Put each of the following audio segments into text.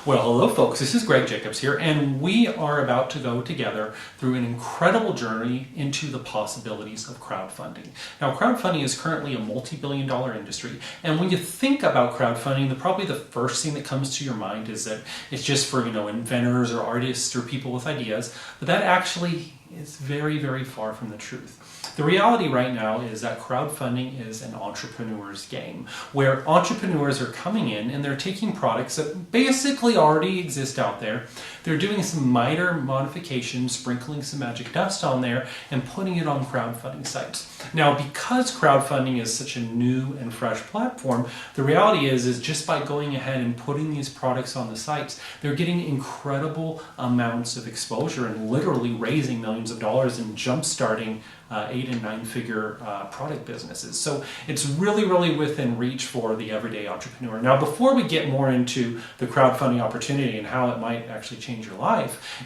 Well, hello folks, this is Greg Jacobs here, and we are about to go together through an incredible journey into the possibilities of crowdfunding. Now, crowdfunding is currently a multi-billion dollar industry, and when you think about crowdfunding, probably the first thing that comes to your mind is that it's just for, inventors or artists or people with ideas, but that actually is very, very far from the truth. The reality right now is that crowdfunding is an entrepreneur's game, where entrepreneurs are coming in and they're taking products that basically already exist out there. They're doing some minor modifications, sprinkling some magic dust on there, and putting it on crowdfunding sites. Now, because crowdfunding is such a new and fresh platform, the reality is just by going ahead and putting these products on the sites, they're getting incredible amounts of exposure and literally raising millions of dollars and jump-starting 8- and 9-figure product businesses. So it's really, really within reach for the everyday entrepreneur. Now, before we get more into the crowdfunding opportunity and how it might actually change your life,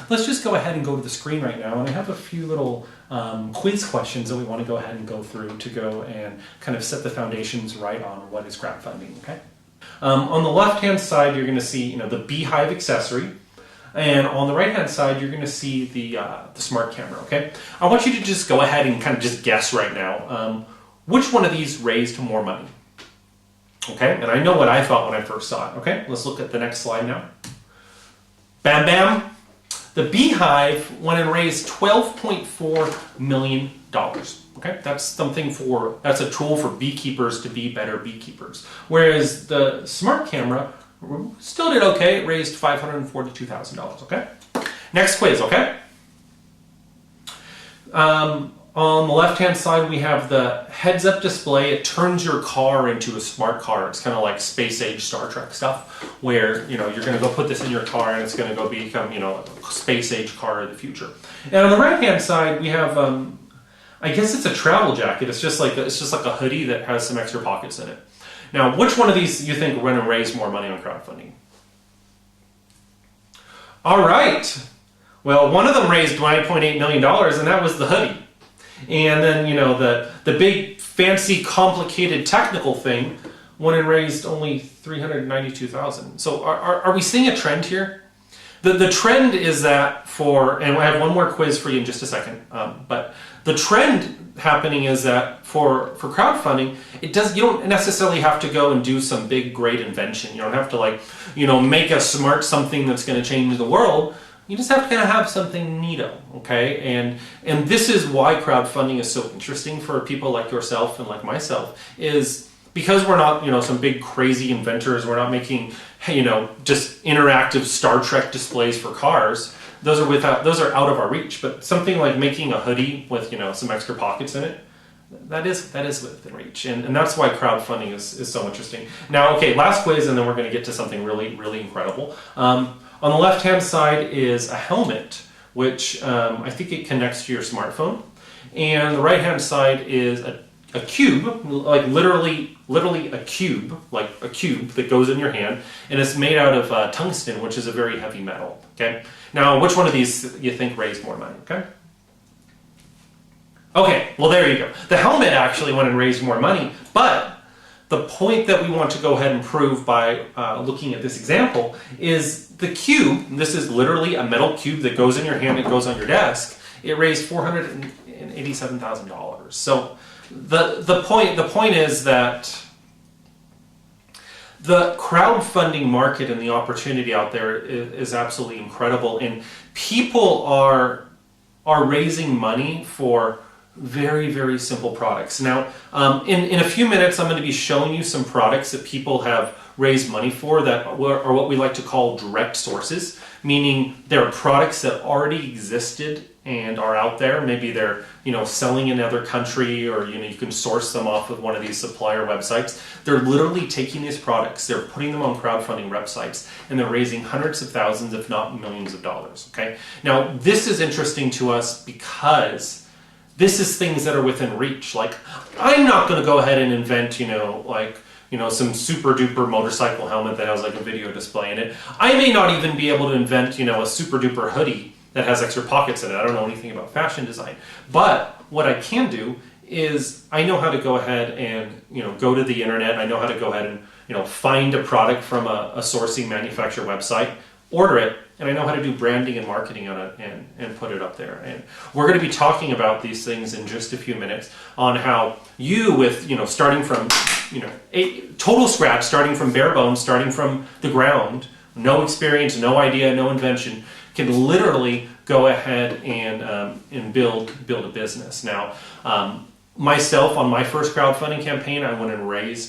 let's just go ahead and go to the screen right now. And I have a few little quiz questions that we want to go ahead and go through to go and kind of set the foundations right on what is crowdfunding. Okay. On the left-hand side, you're going to see the beehive accessory. And on the right-hand side, you're going to see the smart camera, okay? I want you to just go ahead and kind of just guess right now, which one of these raised more money? Okay, and I know what I thought when I first saw it, okay? Let's look at the next slide now. Bam, bam. The beehive went and raised $12.4 million, okay? That's a tool for beekeepers to be better beekeepers. Whereas the smart camera still did okay. It raised $542,000, okay? Next quiz, okay? On the left-hand side, we have the heads-up display. It turns your car into a smart car. It's kind of like space-age Star Trek stuff, where, you're going to go put this in your car and it's going to go become, a space-age car of the future. And on the right-hand side, we have, I guess it's a travel jacket. It's just like a hoodie that has some extra pockets in it. Now, which one of these you think are going to raise more money on crowdfunding? All right. Well, one of them raised $9.8 million, and that was the hoodie. And then, the big, fancy, complicated, technical thing went and raised only $392,000. So are we seeing a trend here? The trend is that and I have one more quiz for you in just a second, but the trend happening is that for crowdfunding, you don't necessarily have to go and do some big, great invention. You don't have to make a smart something that's going to change the world. You just have to kind of have something neato, okay? And this is why crowdfunding is so interesting for people like yourself and like myself, is because we're not, some big crazy inventors. We're not making, just interactive Star Trek displays for cars. Those are out of our reach. But something like making a hoodie with, some extra pockets in it, that is within reach. And that's why crowdfunding is so interesting. Now, okay, last quiz, and then we're going to get to something really, really incredible. On the left-hand side is a helmet, which I think it connects to your smartphone. And the right-hand side is a cube, like literally a cube, like a cube that goes in your hand, and it's made out of tungsten, which is a very heavy metal, okay? Now, which one of these you think raised more money, okay? Okay, well, there you go. The helmet actually went and raised more money, but the point that we want to go ahead and prove by looking at this example is the cube. This is literally a metal cube that goes in your hand, it goes on your desk. It raised $487,000. So the point is that the crowdfunding market and the opportunity out there is absolutely incredible, and people are raising money for very, very simple products. Now, in a few minutes, I'm going to be showing you some products that people have raised money for that are what we like to call direct sources, meaning they're products that already existed and are out there. Maybe they're selling in another country, or you can source them off of one of these supplier websites. They're literally taking these products, they're putting them on crowdfunding websites, and they're raising hundreds of thousands, if not millions of dollars. Okay. Now, this is interesting to us because this is things that are within reach. Like, I'm not going to go ahead and invent, some super duper motorcycle helmet that has like a video display in it. I may not even be able to invent, a super duper hoodie that has extra pockets in it. I don't know anything about fashion design. But what I can do is I know how to go ahead and go to the internet. I know how to go ahead and find a product from a sourcing manufacturer website, order it, and I know how to do branding and marketing on it and put it up there. And we're going to be talking about these things in just a few minutes on how you, with starting from a total scratch, starting from bare bones, starting from the ground, no experience, no idea, no invention, can literally go ahead and build a business. Now, myself, on my first crowdfunding campaign, I went and raised